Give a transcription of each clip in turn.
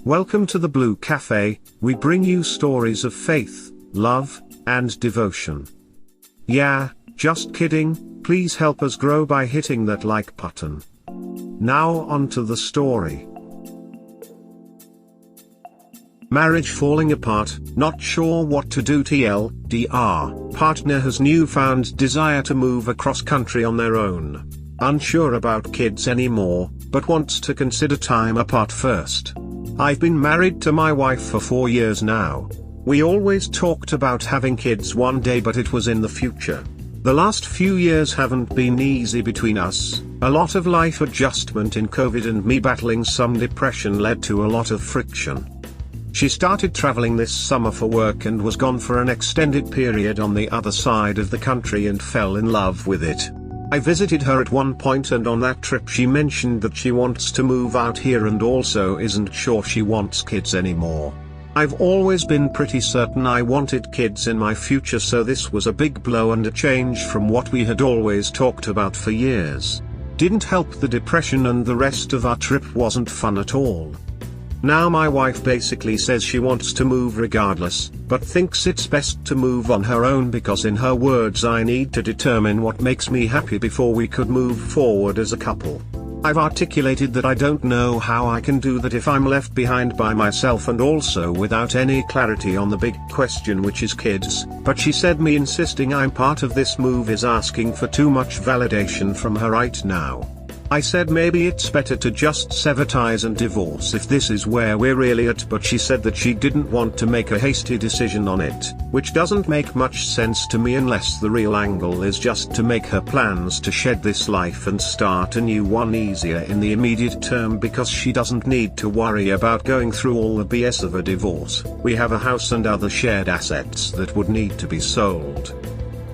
Welcome to the Blue Cafe. We bring you stories of faith, love, and devotion. Yeah, just kidding, please help us grow by hitting that like button. Now on to the story. Marriage falling apart, not sure what to do. TLDR, partner has newfound desire to move across country on their own. Unsure about kids anymore, but wants to consider time apart first. I've been married to my wife for 4 years now. We always talked about having kids one day, but it was in the future. The last few years haven't been easy between us. A lot of life adjustment in COVID and me battling some depression led to a lot of friction. She started traveling this summer for work and was gone for an extended period on the other side of the country and fell in love with it. I visited her at one point, and on that trip she mentioned that she wants to move out here and also isn't sure she wants kids anymore. I've always been pretty certain I wanted kids in my future, so this was a big blow and a change from what we had always talked about for years. Didn't help the depression, and the rest of our trip wasn't fun at all. Now my wife basically says she wants to move regardless, but thinks it's best to move on her own because, in her words, I need to determine what makes me happy before we could move forward as a couple. I've articulated that I don't know how I can do that if I'm left behind by myself and also without any clarity on the big question, which is kids, but she said me insisting I'm part of this move is asking for too much validation from her right now. I said maybe it's better to just sever ties and divorce if this is where we're really at, but she said that she didn't want to make a hasty decision on it, which doesn't make much sense to me unless the real angle is just to make her plans to shed this life and start a new one easier in the immediate term, because she doesn't need to worry about going through all the BS of a divorce. We have a house and other shared assets that would need to be sold.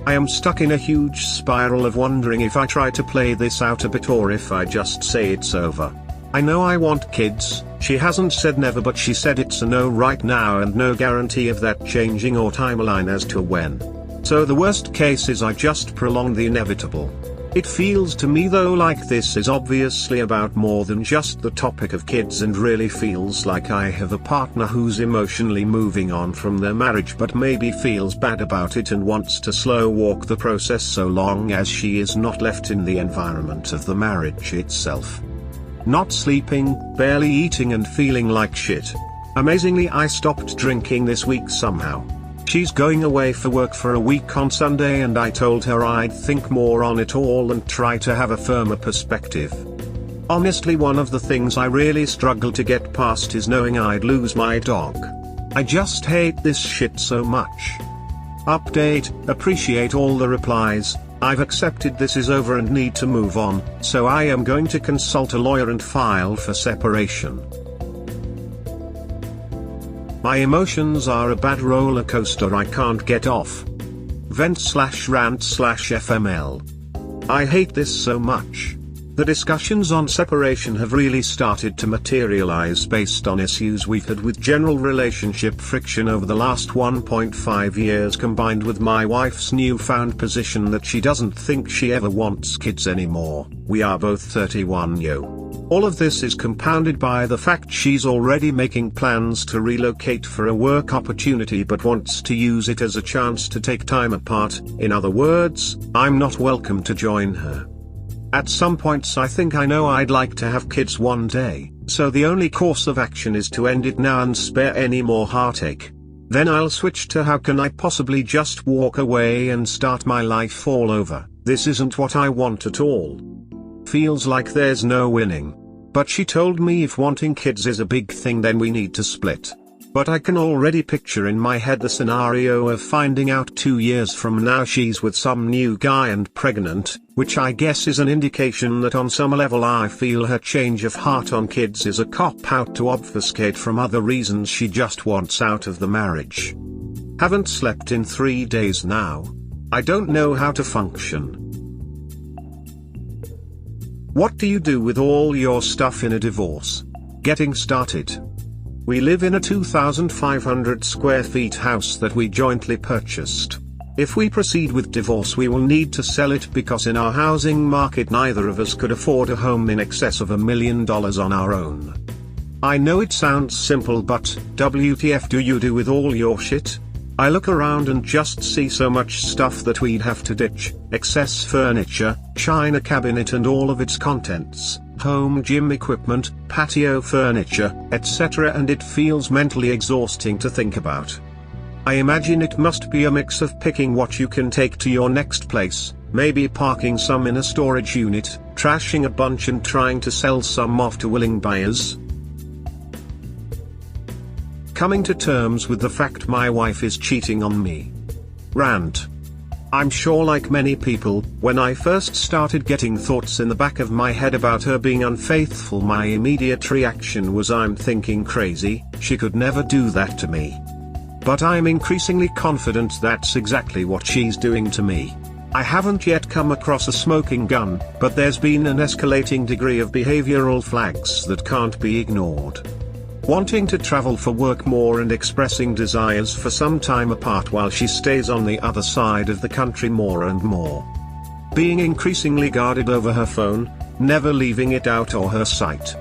I am stuck in a huge spiral of wondering if I try to play this out a bit or if I just say it's over. I know I want kids. She hasn't said never, but she said it's a no right now and no guarantee of that changing or timeline as to when. So the worst case is I just prolong the inevitable. It feels to me though like this is obviously about more than just the topic of kids, and really feels like I have a partner who's emotionally moving on from their marriage but maybe feels bad about it and wants to slow walk the process so long as she is not left in the environment of the marriage itself. Not sleeping, barely eating and feeling like shit. Amazingly, I stopped drinking this week somehow. She's going away for work for a week on Sunday, and I told her I'd think more on it all and try to have a firmer perspective. Honestly, one of the things I really struggle to get past is knowing I'd lose my dog. I just hate this shit so much. Update, appreciate all the replies. I've accepted this is over and need to move on, so I am going to consult a lawyer and file for separation. My emotions are a bad roller coaster I can't get off. Vent/rant/FML. I hate this so much. The discussions on separation have really started to materialize based on issues we've had with general relationship friction over the last 1.5 years, combined with my wife's newfound position that she doesn't think she ever wants kids anymore. We are both 31 yo. All of this is compounded by the fact she's already making plans to relocate for a work opportunity but wants to use it as a chance to take time apart. In other words, I'm not welcome to join her. At some points I think I know I'd like to have kids one day, so the only course of action is to end it now and spare any more heartache. Then I'll switch to how can I possibly just walk away and start my life all over. This isn't what I want at all. Feels like there's no winning. But she told me if wanting kids is a big thing then we need to split. But I can already picture in my head the scenario of finding out 2 years from now she's with some new guy and pregnant, which I guess is an indication that on some level I feel her change of heart on kids is a cop-out to obfuscate from other reasons she just wants out of the marriage. Haven't slept in 3 days now. I don't know how to function. What do you do with all your stuff in a divorce? Getting started. We live in a 2,500 square feet house that we jointly purchased. If we proceed with divorce we will need to sell it because in our housing market neither of us could afford a home in excess of $1 million on our own. I know it sounds simple, but WTF do you do with all your shit? I look around and just see so much stuff that we'd have to ditch: excess furniture, china cabinet and all of its contents, home gym equipment, patio furniture, etc., and it feels mentally exhausting to think about. I imagine it must be a mix of picking what you can take to your next place, maybe parking some in a storage unit, trashing a bunch and trying to sell some off to willing buyers. Coming to terms with the fact my wife is cheating on me. Rant. I'm sure, like many people, when I first started getting thoughts in the back of my head about her being unfaithful, my immediate reaction was, I'm thinking crazy, she could never do that to me. But I'm increasingly confident that's exactly what she's doing to me. I haven't yet come across a smoking gun, but there's been an escalating degree of behavioral flags that can't be ignored. Wanting to travel for work more and expressing desires for some time apart while she stays on the other side of the country more and more. Being increasingly guarded over her phone, never leaving it out or her sight.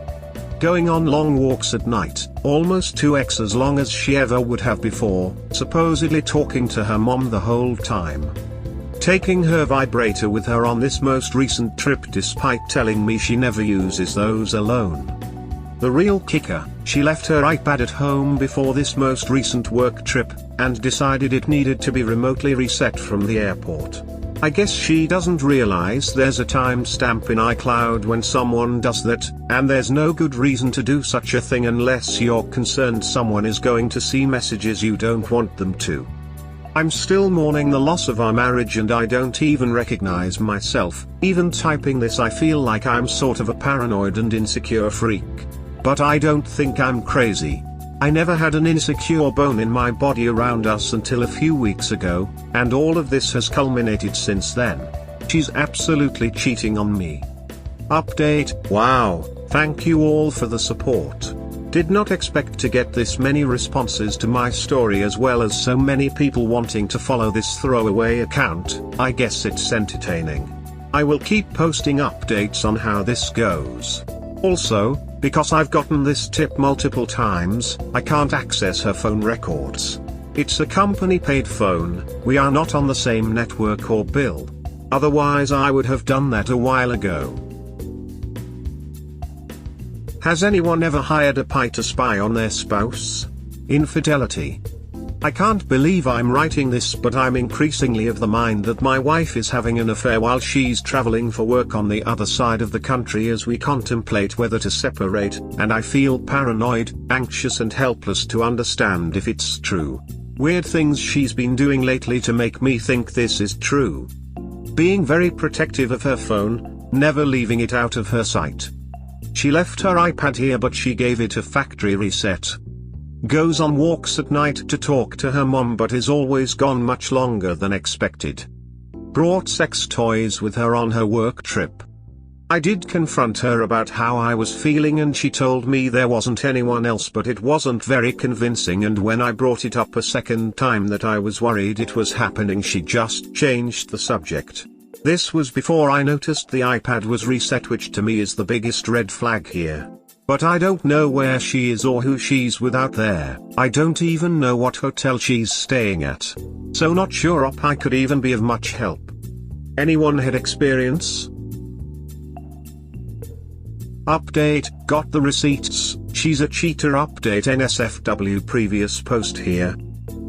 Going on long walks at night, almost 2x as long as she ever would have before, supposedly talking to her mom the whole time. Taking her vibrator with her on this most recent trip despite telling me she never uses those alone. The real kicker, she left her iPad at home before this most recent work trip, and decided it needed to be remotely reset from the airport. I guess she doesn't realize there's a timestamp in iCloud when someone does that, and there's no good reason to do such a thing unless you're concerned someone is going to see messages you don't want them to. I'm still mourning the loss of our marriage and I don't even recognize myself. Even typing this I feel like I'm sort of a paranoid and insecure freak. But I don't think I'm crazy. I never had an insecure bone in my body around us until a few weeks ago, and all of this has culminated since then. She's absolutely cheating on me. Update. Wow, thank you all for the support. Did not expect to get this many responses to my story as well as so many people wanting to follow this throwaway account. I guess it's entertaining. I will keep posting updates on how this goes. Also, because I've gotten this tip multiple times, I can't access her phone records. It's a company-paid phone, we are not on the same network or bill. Otherwise I would have done that a while ago. Has anyone ever hired a pie to spy on their spouse? Infidelity. I can't believe I'm writing this, but I'm increasingly of the mind that my wife is having an affair while she's traveling for work on the other side of the country as we contemplate whether to separate, and I feel paranoid, anxious and helpless to understand if it's true. Weird things she's been doing lately to make me think this is true. Being very protective of her phone, never leaving it out of her sight. She left her iPad here but she gave it a factory reset. Goes on walks at night to talk to her mom but is always gone much longer than expected. Brought sex toys with her on her work trip. I did confront her about how I was feeling and she told me there wasn't anyone else, but it wasn't very convincing, and when I brought it up a second time that I was worried it was happening, she just changed the subject. This was before I noticed the iPad was reset, which to me is the biggest red flag here. But I don't know where she is or who she's with out there. I don't even know what hotel she's staying at. So not sure if I could even be of much help. Anyone had experience? Update, got the receipts, she's a cheater. Update NSFW, previous post here.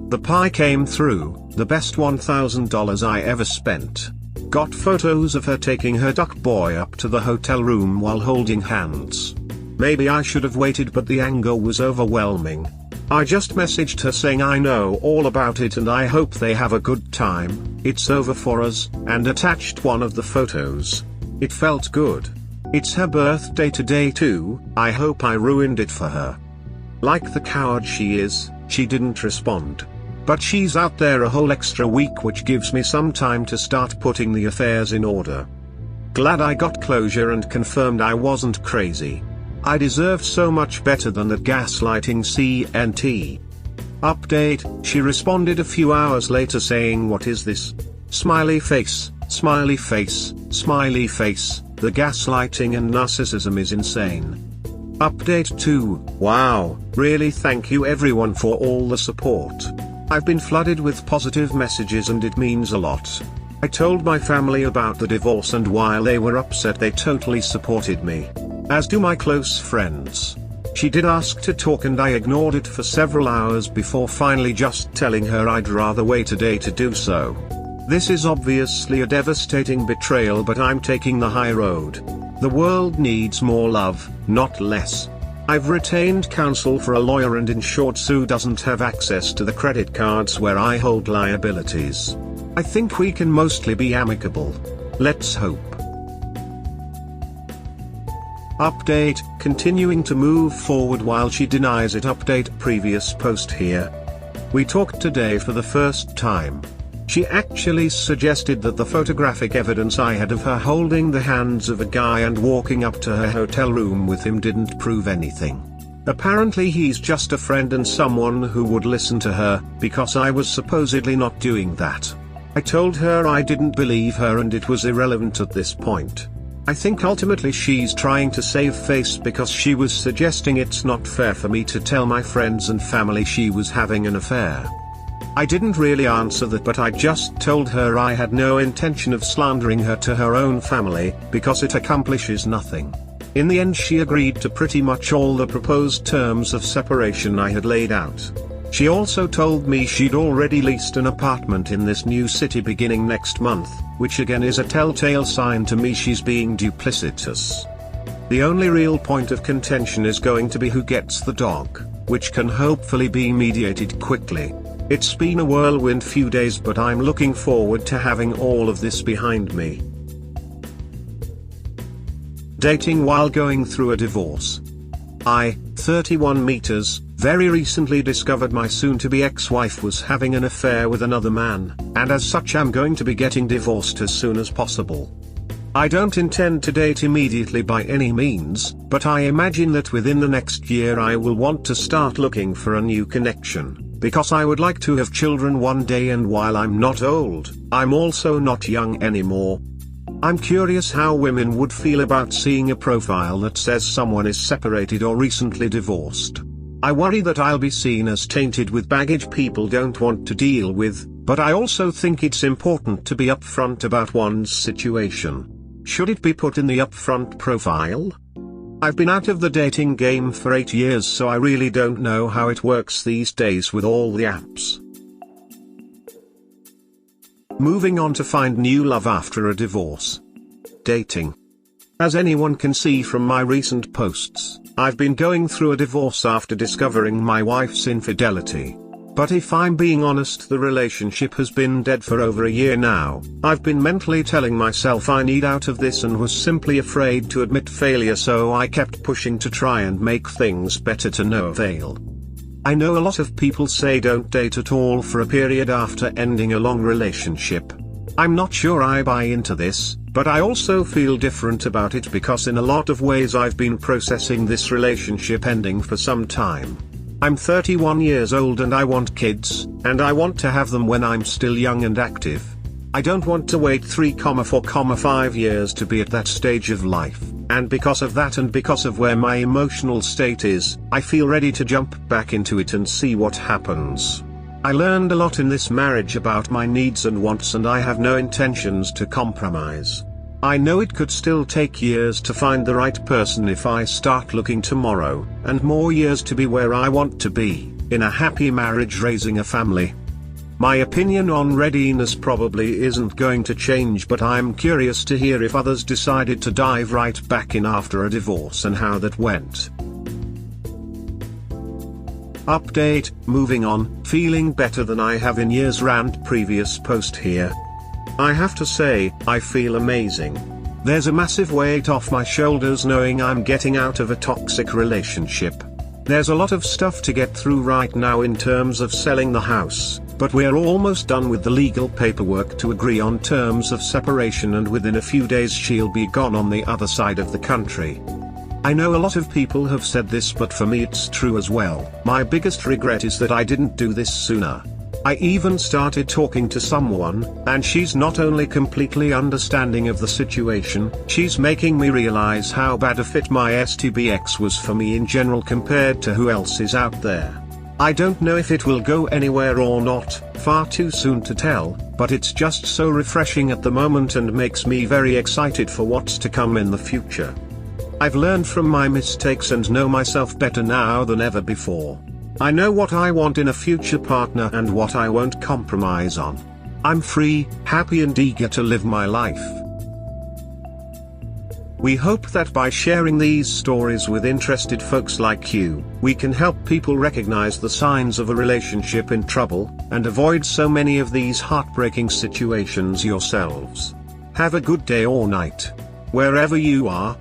The pie came through, the best $1,000 I ever spent. Got photos of her taking her duck boy up to the hotel room while holding hands. Maybe I should have waited, but the anger was overwhelming. I just messaged her saying I know all about it and I hope they have a good time, it's over for us, and attached one of the photos. It felt good. It's her birthday today too, I hope I ruined it for her. Like the coward she is, she didn't respond. But she's out there a whole extra week, which gives me some time to start putting the affairs in order. Glad I got closure and confirmed I wasn't crazy. I deserve so much better than that gaslighting CNT. Update, she responded a few hours later saying, what is this? Smiley face, smiley face, smiley face, the gaslighting and narcissism is insane. Update 2, wow, really thank you everyone for all the support. I've been flooded with positive messages and it means a lot. I told my family about the divorce and while they were upset they totally supported me. As do my close friends. She did ask to talk and I ignored it for several hours before finally just telling her I'd rather wait a day to do so. This is obviously a devastating betrayal but I'm taking the high road. The world needs more love, not less. I've retained counsel for a lawyer and ensured Sue doesn't have access to the credit cards where I hold liabilities. I think we can mostly be amicable. Let's hope. Update, continuing to move forward while she denies it. Update previous post here. We talked today for the first time. She actually suggested that the photographic evidence I had of her holding the hands of a guy and walking up to her hotel room with him didn't prove anything. Apparently he's just a friend and someone who would listen to her, because I was supposedly not doing that. I told her I didn't believe her and it was irrelevant at this point. I think ultimately she's trying to save face because she was suggesting it's not fair for me to tell my friends and family she was having an affair. I didn't really answer that but I just told her I had no intention of slandering her to her own family, because it accomplishes nothing. In the end she agreed to pretty much all the proposed terms of separation I had laid out. She also told me she'd already leased an apartment in this new city beginning next month, which again is a telltale sign to me she's being duplicitous. The only real point of contention is going to be who gets the dog, which can hopefully be mediated quickly. It's been a whirlwind few days but I'm looking forward to having all of this behind me. Dating while going through a divorce. I, 31 meters, very recently discovered my soon-to-be ex-wife was having an affair with another man, and as such I'm going to be getting divorced as soon as possible. I don't intend to date immediately by any means, but I imagine that within the next year I will want to start looking for a new connection. Because I would like to have children one day and while I'm not old, I'm also not young anymore. I'm curious how women would feel about seeing a profile that says someone is separated or recently divorced. I worry that I'll be seen as tainted with baggage people don't want to deal with, but I also think it's important to be upfront about one's situation. Should it be put in the upfront profile? I've been out of the dating game for 8 years so I really don't know how it works these days with all the apps. Moving on to find new love after a divorce. Dating. As anyone can see from my recent posts, I've been going through a divorce after discovering my wife's infidelity. But if I'm being honest, the relationship has been dead for over a year now. I've been mentally telling myself I need out of this and was simply afraid to admit failure, so I kept pushing to try and make things better to no avail. I know a lot of people say don't date at all for a period after ending a long relationship. I'm not sure I buy into this, but I also feel different about it because in a lot of ways I've been processing this relationship ending for some time. I'm 31 years old and I want kids, and I want to have them when I'm still young and active. I don't want to wait 3,4,5 years to be at that stage of life, and because of that and because of where my emotional state is, I feel ready to jump back into it and see what happens. I learned a lot in this marriage about my needs and wants and I have no intentions to compromise. I know it could still take years to find the right person if I start looking tomorrow, and more years to be where I want to be, in a happy marriage raising a family. My opinion on readiness probably isn't going to change, but I'm curious to hear if others decided to dive right back in after a divorce and how that went. Update, moving on, feeling better than I have in years. Rant previous post here. I have to say, I feel amazing. There's a massive weight off my shoulders knowing I'm getting out of a toxic relationship. There's a lot of stuff to get through right now in terms of selling the house, but we're almost done with the legal paperwork to agree on terms of separation, and within a few days she'll be gone on the other side of the country. I know a lot of people have said this, but for me it's true as well. My biggest regret is that I didn't do this sooner. I even started talking to someone, and she's not only completely understanding of the situation, she's making me realize how bad a fit my STBX was for me in general compared to who else is out there. I don't know if it will go anywhere or not, far too soon to tell, but it's just so refreshing at the moment and makes me very excited for what's to come in the future. I've learned from my mistakes and know myself better now than ever before. I know what I want in a future partner and what I won't compromise on. I'm free, happy and eager to live my life. We hope that by sharing these stories with interested folks like you, we can help people recognize the signs of a relationship in trouble, and avoid so many of these heartbreaking situations yourselves. Have a good day or night, wherever you are.